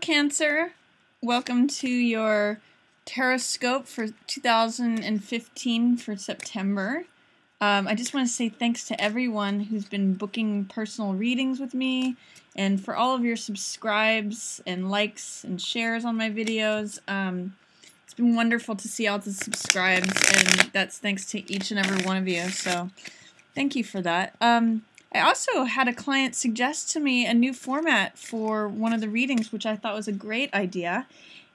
Cancer. Welcome to your Tarotscope for 2015 for September. I just want to say thanks to everyone who's been booking personal readings with me and for all of your subscribes and likes and shares on my videos. It's been wonderful to see all the subscribes, and that's thanks to each and every one of you, so thank you for that. I also had a client suggest to me a new format for one of the readings, which I thought was a great idea.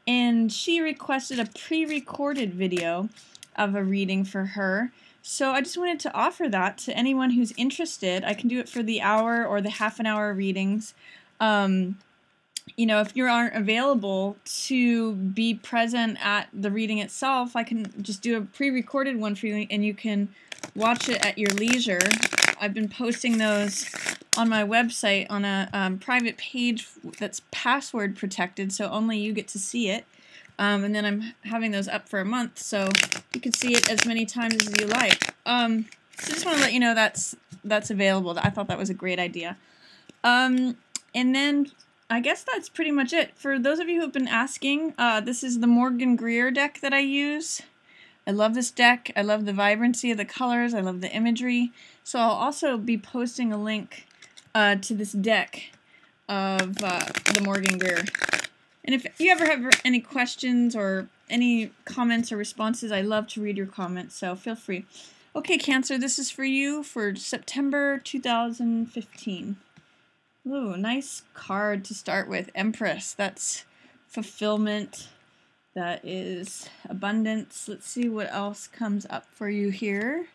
And she requested a pre-recorded video of a reading for her. So I just wanted to offer that to anyone who's interested. I can do it for the hour or the half-an-hour readings. You know, if you aren't available to be present at the reading itself, I can just do a pre-recorded one for you, and you can watch it at your leisure. I've been posting those on my website on a private page that's password protected, so only you get to see it. And then I'm having those up for a month, so you can see it as many times as you like. So just want to let you know that's available. I thought that was a great idea. And then I guess that's pretty much it. For those of you who have been asking, this is the Greer deck that I use. I love this deck. I love the vibrancy of the colors. I love the imagery. So I'll also be posting a link to this deck of the Greer. And if you ever have any questions or any comments or responses, I love to read your comments, so feel free. Okay, Cancer, this is for you for September 2015. Ooh, nice card to start with. Empress. That's fulfillment. That is abundance. Let's see what else comes up for you here.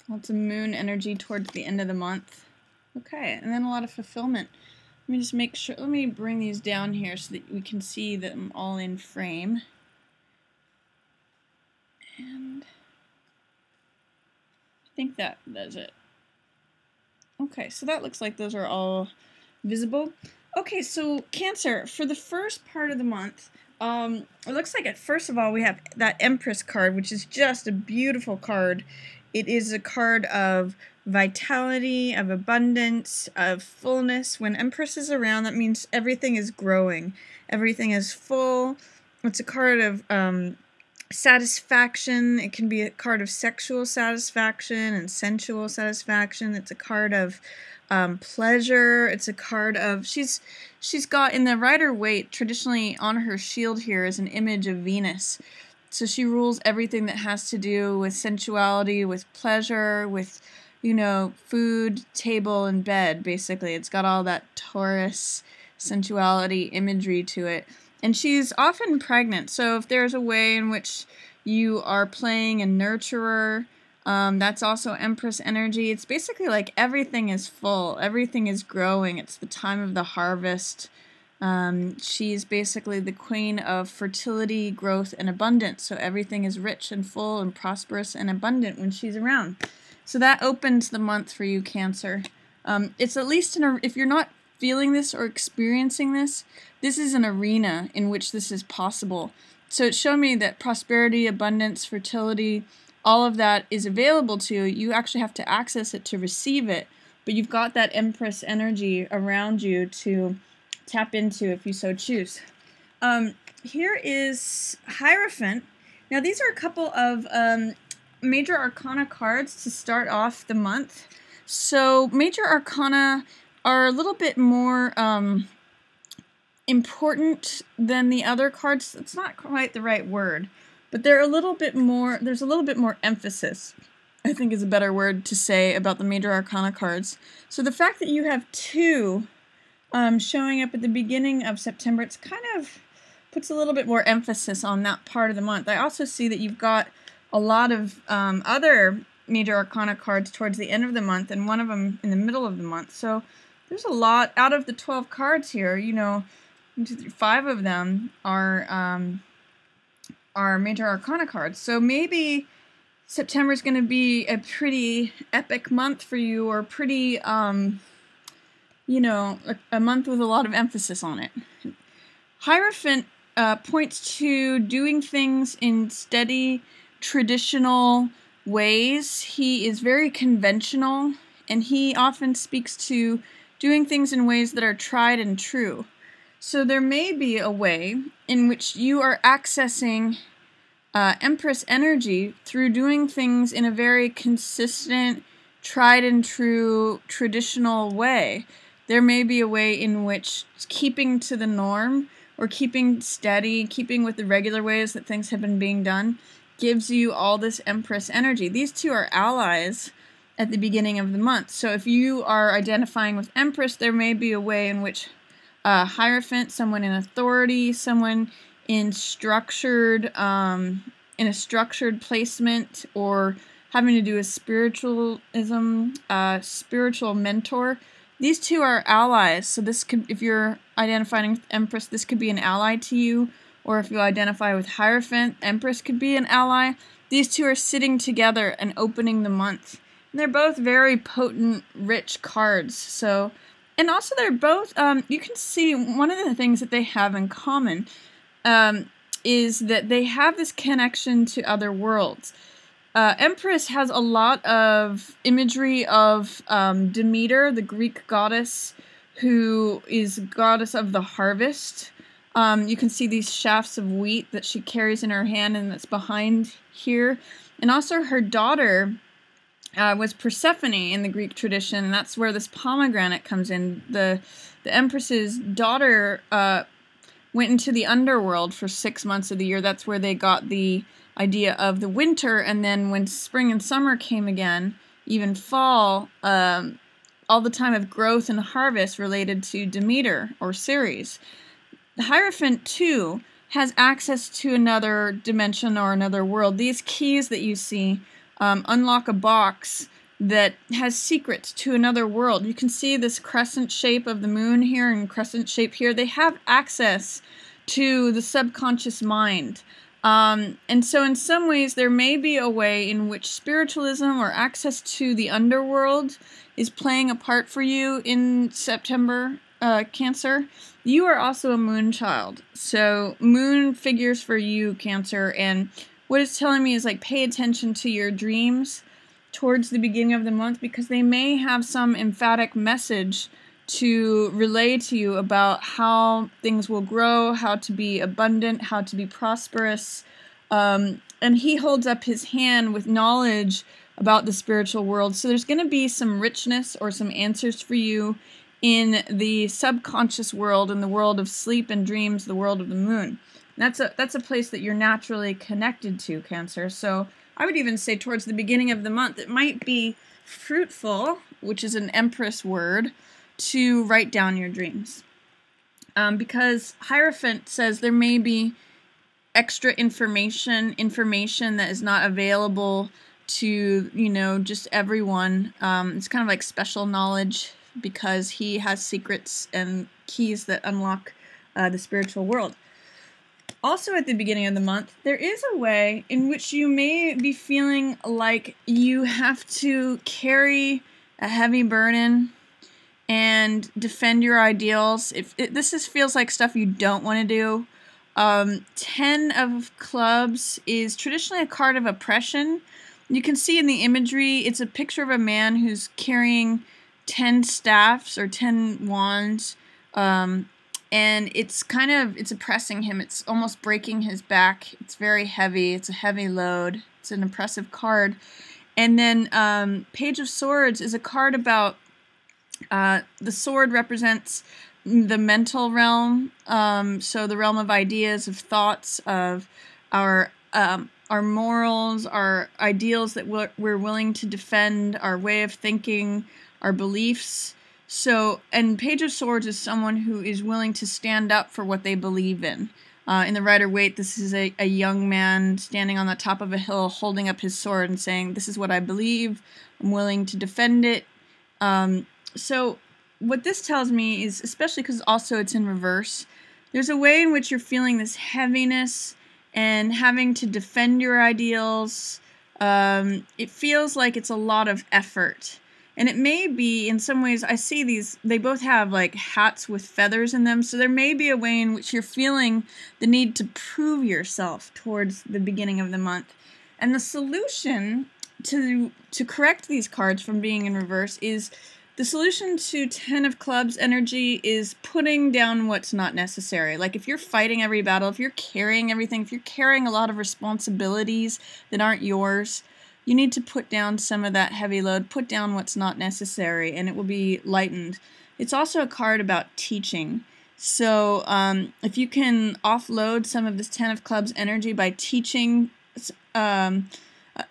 Lots of moon energy towards the end of the month. Okay, and then a lot of fulfillment. Let me just make sure, let me bring these down here so that we can see them all in frame. And I think that does it. Okay, so that looks like those are all visible. Okay, so Cancer, for the first part of the month, it looks like first of all we have that Empress card, which is just a beautiful card. It is a card of vitality, of abundance, of fullness. When Empress is around, that means everything is growing. Everything is full. It's a card of satisfaction. It can be a card of sexual satisfaction and sensual satisfaction. It's a card of pleasure. It's a card of, she's got in the Rider-Waite, traditionally on her shield here is an image of Venus. So she rules everything that has to do with sensuality, with pleasure, with, you know, food, table, and bed, basically. It's got all that Taurus sensuality imagery to it. And she's often pregnant, so if there's a way in which you are playing a nurturer, that's also Empress energy. It's basically like everything is full, everything is growing. It's the time of the harvest. She's basically the queen of fertility, growth, and abundance. So everything is rich and full and prosperous and abundant when she's around. So that opens the month for you, Cancer. It's at least if you're not feeling this or experiencing this, this is an arena in which this is possible. So it showed me that prosperity, abundance, fertility, all of that is available to you. You actually have to access it to receive it, but you've got that Empress energy around you to tap into if you so choose. Here is Hierophant. Now these are a couple of Major Arcana cards to start off the month. So Major Arcana are a little bit more important than the other cards. It's not quite the right word, but they're a little bit more, there's a little bit more emphasis, I think is a better word to say about the Major Arcana cards. So the fact that you have two showing up at the beginning of September, it's kind of puts a little bit more emphasis on that part of the month. I also see that you've got a lot of other Major Arcana cards towards the end of the month, and one of them in the middle of the month. So there's a lot out of the 12 cards here. You know, 5 of them are Major Arcana cards. So maybe September is going to be a pretty epic month for you, or pretty you know, a month with a lot of emphasis on it. Hierophant points to doing things in steady traditional ways. He is very conventional, and he often speaks to doing things in ways that are tried and true. So there may be a way in which you are accessing Empress energy through doing things in a very consistent, tried and true, traditional way. There may be a way in which keeping to the norm, or keeping steady, keeping with the regular ways that things have been being done, gives you all this Empress energy. These two are allies at the beginning of the month. So if you are identifying with Empress, there may be a way in which Hierophant, someone in authority, someone in a structured placement, or having to do with spiritualism, spiritual mentor. These two are allies. So this could, if you're identifying with Empress, this could be an ally to you. Or if you identify with Hierophant, Empress could be an ally. These two are sitting together and opening the month. And they're both very potent, rich cards. So, and also they're both, you can see one of the things that they have in common is that they have this connection to other worlds. Empress has a lot of imagery of Demeter, the Greek goddess, who is goddess of the harvest. You can see these shafts of wheat that she carries in her hand, and that's behind here. And also her daughter was Persephone in the Greek tradition, and that's where this pomegranate comes in. The Empress's daughter went into the underworld for 6 months of the year. That's where they got the idea of the winter, and then when spring and summer came again, even fall, all the time of growth and harvest related to Demeter or Ceres. The Hierophant, too, has access to another dimension or another world. These keys that you see unlock a box that has secrets to another world. You can see this crescent shape of the moon here and crescent shape here. They have access to the subconscious mind. And so in some ways there may be a way in which spiritualism or access to the underworld is playing a part for you in September, Cancer. You are also a moon child. So moon figures for you, Cancer, and what it's telling me is like pay attention to your dreams towards the beginning of the month, because they may have some emphatic message to relay to you about how things will grow, how to be abundant, how to be prosperous. And he holds up his hand with knowledge about the spiritual world. So there's going to be some richness or some answers for you in the subconscious world, in the world of sleep and dreams, the world of the moon. And that's a place that you're naturally connected to, Cancer. So I would even say towards the beginning of the month, it might be fruitful, which is an Empress word, to write down your dreams. Because Hierophant says there may be extra information that is not available to, just everyone. It's kind of like special knowledge because he has secrets and keys that unlock the spiritual world. Also at the beginning of the month, there is a way in which you may be feeling like you have to carry a heavy burden and defend your ideals. This feels like stuff you don't want to do. 10 of Clubs is traditionally a card of oppression. You can see in the imagery, it's a picture of a man who's carrying 10 staffs or 10 wands. And it's oppressing him. It's almost breaking his back. It's very heavy. It's a heavy load. It's an oppressive card. And then Page of Swords is a card about the sword represents the mental realm. So the realm of ideas, of thoughts, of our morals, our ideals that we're willing to defend, our way of thinking, our beliefs. So, and Page of Swords is someone who is willing to stand up for what they believe in. In the Rider-Waite, this is a young man standing on the top of a hill holding up his sword and saying, this is what I believe, I'm willing to defend it. So what this tells me is, especially because also it's in reverse, there's a way in which you're feeling this heaviness and having to defend your ideals. It feels like it's a lot of effort. And it may be, in some ways, I see these, they both have like hats with feathers in them, so there may be a way in which you're feeling the need to prove yourself towards the beginning of the month. And the solution to correct these cards from being in reverse is, the solution to 10 of clubs energy is putting down what's not necessary. Like if you're fighting every battle, if you're carrying everything, if you're carrying a lot of responsibilities that aren't yours, you need to put down some of that heavy load, put down what's not necessary, and it will be lightened. It's also a card about teaching. So if you can offload some of this 10 of clubs energy by teaching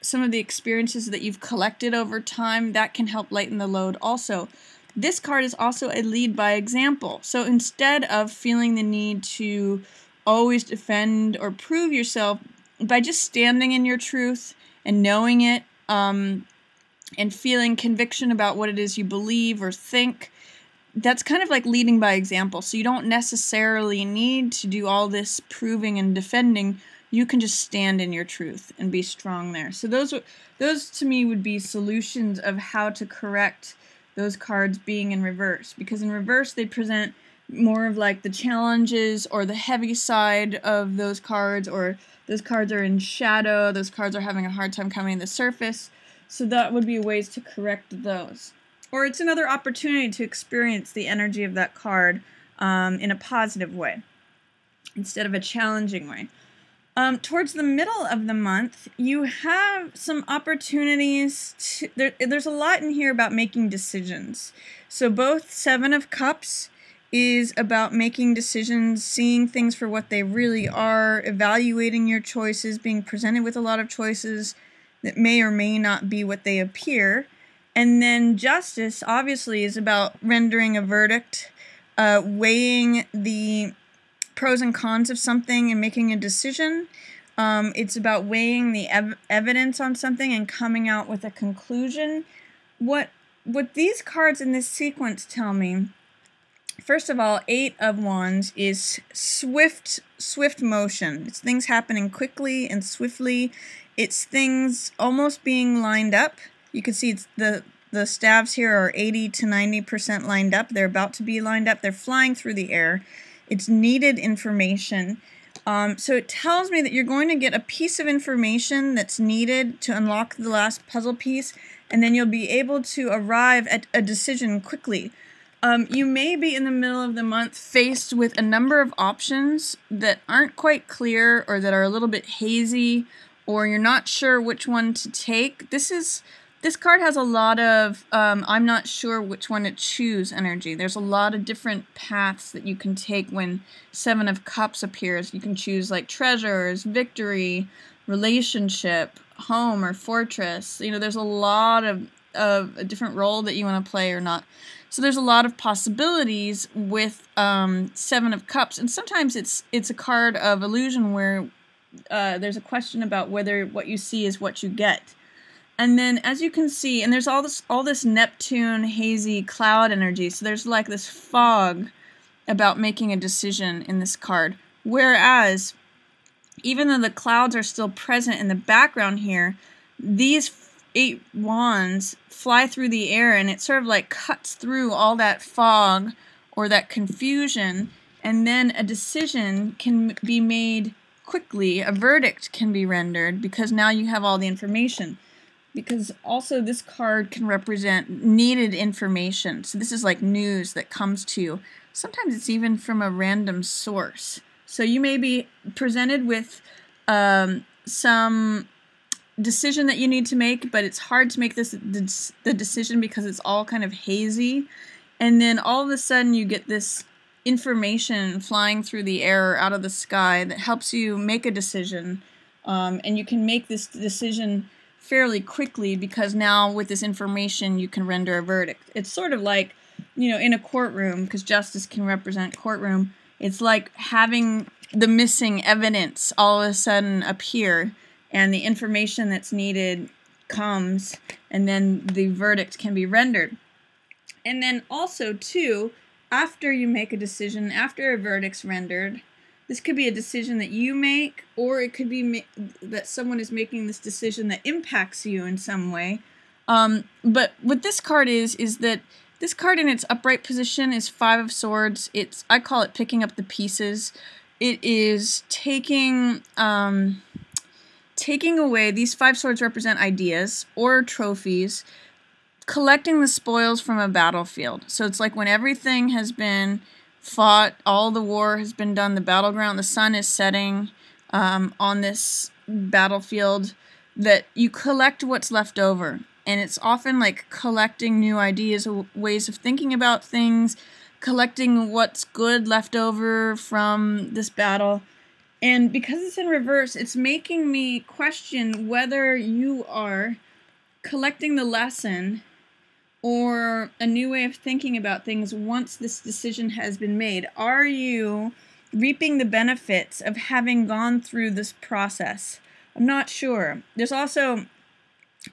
some of the experiences that you've collected over time, that can help lighten the load also. This card is also a lead by example. So instead of feeling the need to always defend or prove yourself, by just standing in your truth and knowing it, and feeling conviction about what it is you believe or think, that's kind of like leading by example. So you don't necessarily need to do all this proving and defending. You can just stand in your truth and be strong there. So those to me would be solutions of how to correct those cards being in reverse. Because in reverse they present more of like the challenges or the heavy side of those cards, or those cards are in shadow, those cards are having a hard time coming to the surface. So that would be ways to correct those. Or it's another opportunity to experience the energy of that card in a positive way instead of a challenging way. Towards the middle of the month, you have some opportunities to, there's a lot in here about making decisions. So both Seven of Cups is about making decisions, seeing things for what they really are, evaluating your choices, being presented with a lot of choices that may or may not be what they appear. And then Justice, obviously, is about rendering a verdict, weighing the pros and cons of something and making a decision. It's about weighing the evidence on something and coming out with a conclusion. What these cards in this sequence tell me, first of all, Eight of Wands is swift motion. It's things happening quickly and swiftly. It's things almost being lined up. You can see it's the staves here are 80 to 90% lined up. They're about to be lined up. They're flying through the air. It's needed information. So it tells me that you're going to get a piece of information that's needed to unlock the last puzzle piece, and then you'll be able to arrive at a decision quickly. You may be in the middle of the month faced with a number of options that aren't quite clear or that are a little bit hazy, or you're not sure which one to take. This card has a lot of I'm not sure which one to choose energy. There's a lot of different paths that you can take when Seven of Cups appears. You can choose like treasures, victory, relationship, home, or fortress. You know, there's a lot of a different role that you want to play or not. So there's a lot of possibilities with Seven of Cups. And sometimes it's a card of illusion where there's a question about whether what you see is what you get. And then, as you can see, and there's all this Neptune hazy cloud energy, so there's like this fog about making a decision in this card. Whereas, even though the clouds are still present in the background here, these 8 wands fly through the air, and it sort of like cuts through all that fog or that confusion, and then a decision can be made quickly, a verdict can be rendered, because now you have all the information. Because also this card can represent needed information. So this is like news that comes to you. Sometimes it's even from a random source. So you may be presented with some decision that you need to make, but it's hard to make the decision because it's all kind of hazy. And then all of a sudden you get this information flying through the air out of the sky that helps you make a decision. And you can make this decision fairly quickly, because now with this information you can render a verdict. It's sort of like, you know, in a courtroom, because justice can represent courtroom, it's like having the missing evidence all of a sudden appear, and the information that's needed comes, and then the verdict can be rendered. And then also too, after you make a decision, after a verdict's rendered, this could be a decision that you make, or it could be that someone is making this decision that impacts you in some way. But what this card is that this card in its upright position is Five of Swords. I call it picking up the pieces. It is taking taking away, these 5 swords represent ideas or trophies, collecting the spoils from a battlefield. So it's like when everything has been fought, all the war has been done, the battleground, the sun is setting on this battlefield, that you collect what's left over. And it's often like collecting new ideas, ways of thinking about things, collecting what's good left over from this battle. And because it's in reverse, it's making me question whether you are collecting the lesson or a new way of thinking about things once this decision has been made. Are you reaping the benefits of having gone through this process? I'm not sure. There's also,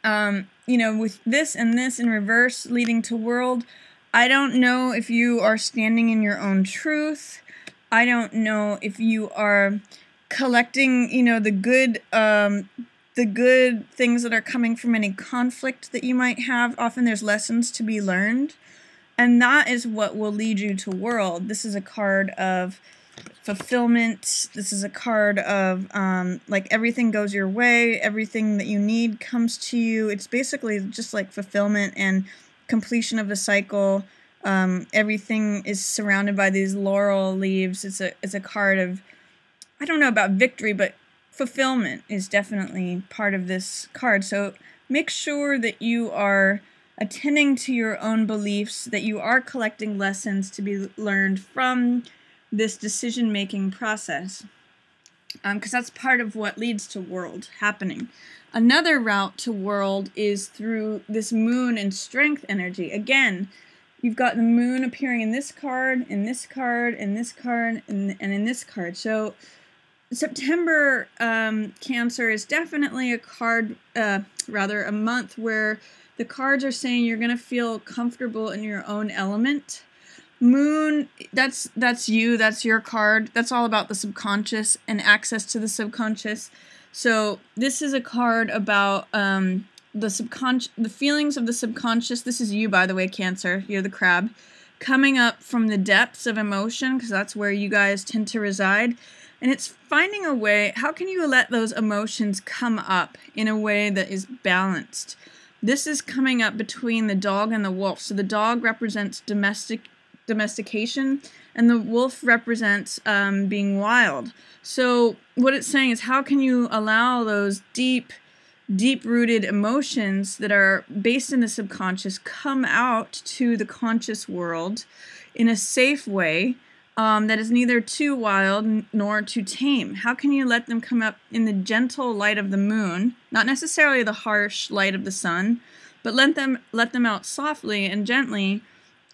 you know, with this and this in reverse leading to world, I don't know if you are standing in your own truth. I don't know if you are collecting, you know, the good things that are coming from any conflict that you might have. Often there's lessons to be learned, and that is what will lead you to world. This is a card of fulfillment. This is a card of like everything goes your way, everything that you need comes to you. It's basically just like fulfillment and completion of the cycle. Everything is surrounded by these laurel leaves. It's a card of, I don't know about victory, but fulfillment is definitely part of this card. So make sure that you are attending to your own beliefs, that you are collecting lessons to be learned from this decision-making process, because that's part of what leads to world happening. Another route to world is through this moon and strength energy. Again, you've got the moon appearing in this card, in this card, in this card, and in this card. So September, Cancer, is definitely a card, rather a month where the cards are saying you're going to feel comfortable in your own element. Moon, that's you, that's your card. That's all about the subconscious and access to the subconscious. So this is a card about the feelings of the subconscious. This is you, by the way, Cancer. You're the crab. Coming up from the depths of emotion, because that's where you guys tend to reside. And it's finding a way, how can you let those emotions come up in a way that is balanced? This is coming up between the dog and the wolf. So the dog represents domestication, and the wolf represents being wild. So what it's saying is, how can you allow those deep-rooted emotions that are based in the subconscious come out to the conscious world in a safe way that is neither too wild nor too tame? How can you let them come up in the gentle light of the moon, not necessarily the harsh light of the sun, but let them out softly and gently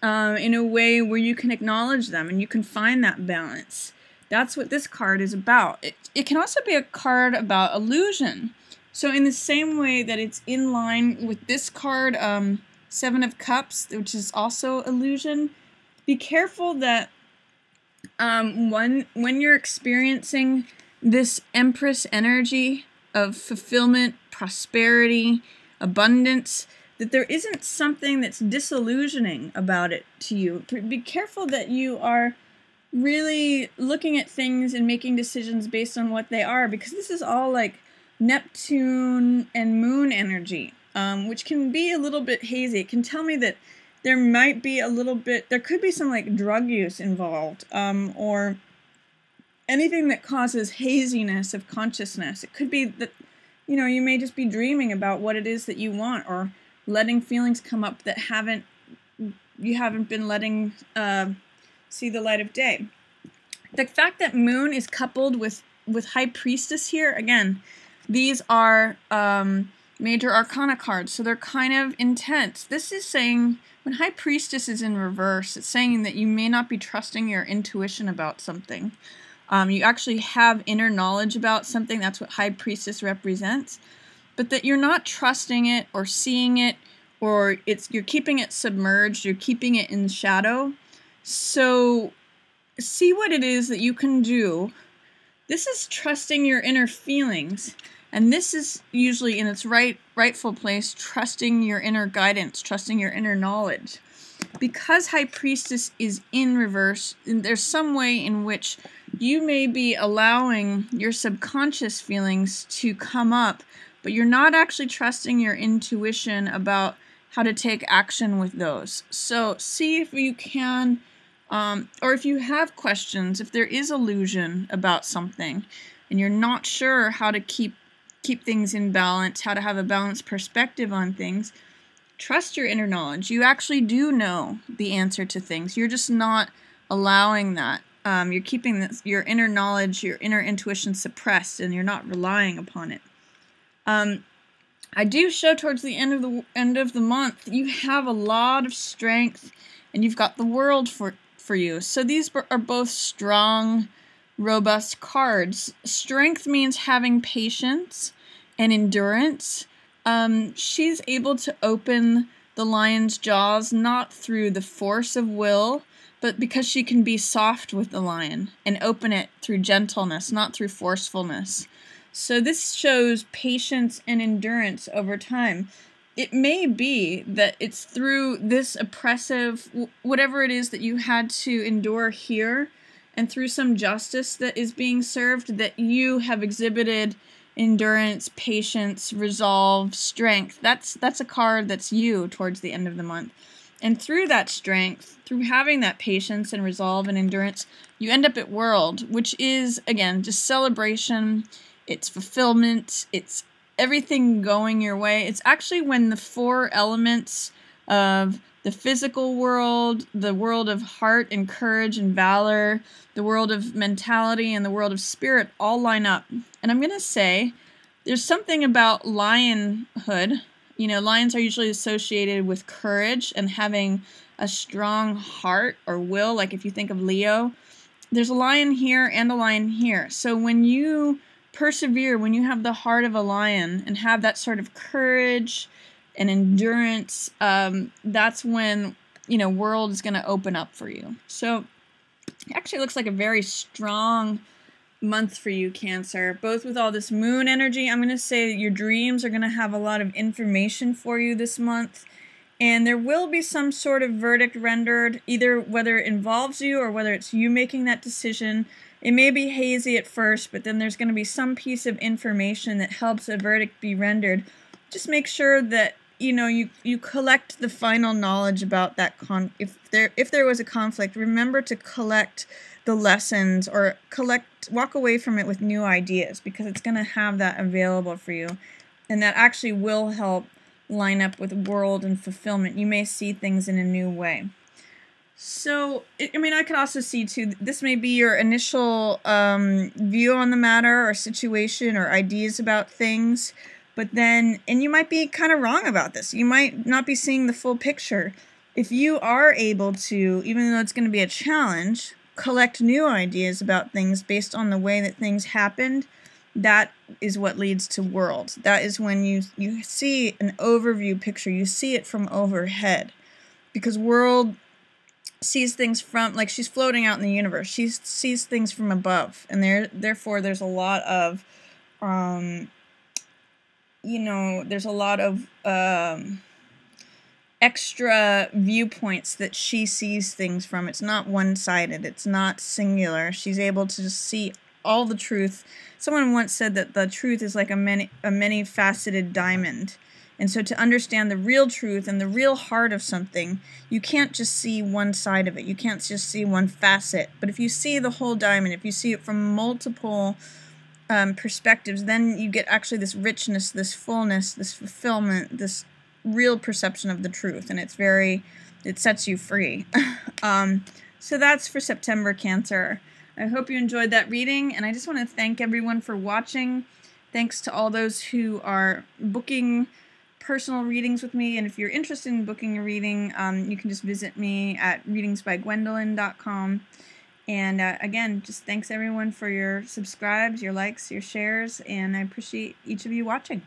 in a way where you can acknowledge them and you can find that balance? That's what this card is about. It can also be a card about illusion. So in the same way that it's in line with this card, Seven of Cups, which is also illusion, be careful that when you're experiencing this Empress energy of fulfillment, prosperity, abundance, that there isn't something that's disillusioning about it to you. Be careful that you are really looking at things and making decisions based on what they are, because this is all like Neptune and moon energy, which can be a little bit hazy. It can tell me that there might be there could be some like drug use involved, or anything that causes haziness of consciousness. It could be that, you know, you may just be dreaming about what it is that you want, or letting feelings come up that you haven't been letting see the light of day. The fact that moon is coupled with High Priestess here, again, these are major arcana cards, so they're kind of intense. This is saying, when High Priestess is in reverse, it's saying that you may not be trusting your intuition about something. You actually have inner knowledge about something. That's what High Priestess represents. But that you're not trusting it or seeing it, or you're keeping it submerged, you're keeping it in shadow. So see what it is that you can do. This is trusting your inner feelings. And this is usually in its rightful place, trusting your inner guidance, trusting your inner knowledge. because High Priestess is in reverse, there's some way in which you may be allowing your subconscious feelings to come up, but you're not actually trusting your intuition about how to take action with those. So see if you can, or if you have questions, if there is illusion about something, and you're not sure how to keep things in balance, how to have a balanced perspective on things, trust your inner knowledge. You actually do know the answer to things. You're just not allowing that. You're keeping your inner knowledge, your inner intuition suppressed, and you're not relying upon it. I do show towards the end of the month, you have a lot of strength, and you've got the world for you. So these are both strong, robust cards. Strength means having patience and endurance. She's able to open the lion's jaws not through the force of will, but because she can be soft with the lion and open it through gentleness, not through forcefulness. So this shows patience and endurance over time. It may be that it's through this oppressive, whatever it is that you had to endure here, and through some justice that is being served, that you have exhibited endurance, patience, resolve, strength. That's a card that's you towards the end of the month. And through that strength, through having that patience and resolve and endurance, you end up at World, which is, again, just celebration. It's fulfillment. It's everything going your way. It's actually when the four elements of the physical world, the world of heart and courage and valor, the world of mentality, and the world of spirit all line up. And I'm going to say there's something about lionhood. You know, lions are usually associated with courage and having a strong heart or will. Like if you think of Leo, there's a lion here and a lion here. So when you persevere, when you have the heart of a lion and have that sort of courage and endurance, that's when, you know, World is going to open up for you. So it actually looks like a very strong month for you, Cancer, both with all this moon energy. I'm going to say that your dreams are going to have a lot of information for you this month, and there will be some sort of verdict rendered, either whether it involves you or whether it's you making that decision. It may be hazy at first, but then there's going to be some piece of information that helps a verdict be rendered. Just make sure that, you know, you collect the final knowledge about that if there was a conflict, remember to collect the lessons, or walk away from it with new ideas, because it's going to have that available for you, and that actually will help line up with World and fulfillment. You may see things in a new way. So, I mean, I could also see, too, this may be your initial view on the matter or situation or ideas about things, but then, and you might be kind of wrong about this. You might not be seeing the full picture. If you are able to, even though it's going to be a challenge, collect new ideas about things based on the way that things happened, that is what leads to World. That is when you see an overview picture. You see it from overhead, because World sees things from, like, she's floating out in the universe. She sees things from above, and therefore there's a lot of, you know, there's a lot of extra viewpoints that she sees things from. It's not one-sided. It's not singular. She's able to just see all the truth. Someone once said that the truth is like a many-faceted diamond. And so to understand the real truth and the real heart of something, you can't just see one side of it. You can't just see one facet. But if you see the whole diamond, if you see it from multiple perspectives, then you get actually this richness, this fullness, this fulfillment, this real perception of the truth, and it sets you free. So that's for September, Cancer. I hope you enjoyed that reading, and I just want to thank everyone for watching. Thanks to all those who are booking personal readings with me, and if you're interested in booking a reading, you can just visit me at readingsbygwendolyn.com. And again, just thanks everyone for your subscribes, your likes, your shares, and I appreciate each of you watching.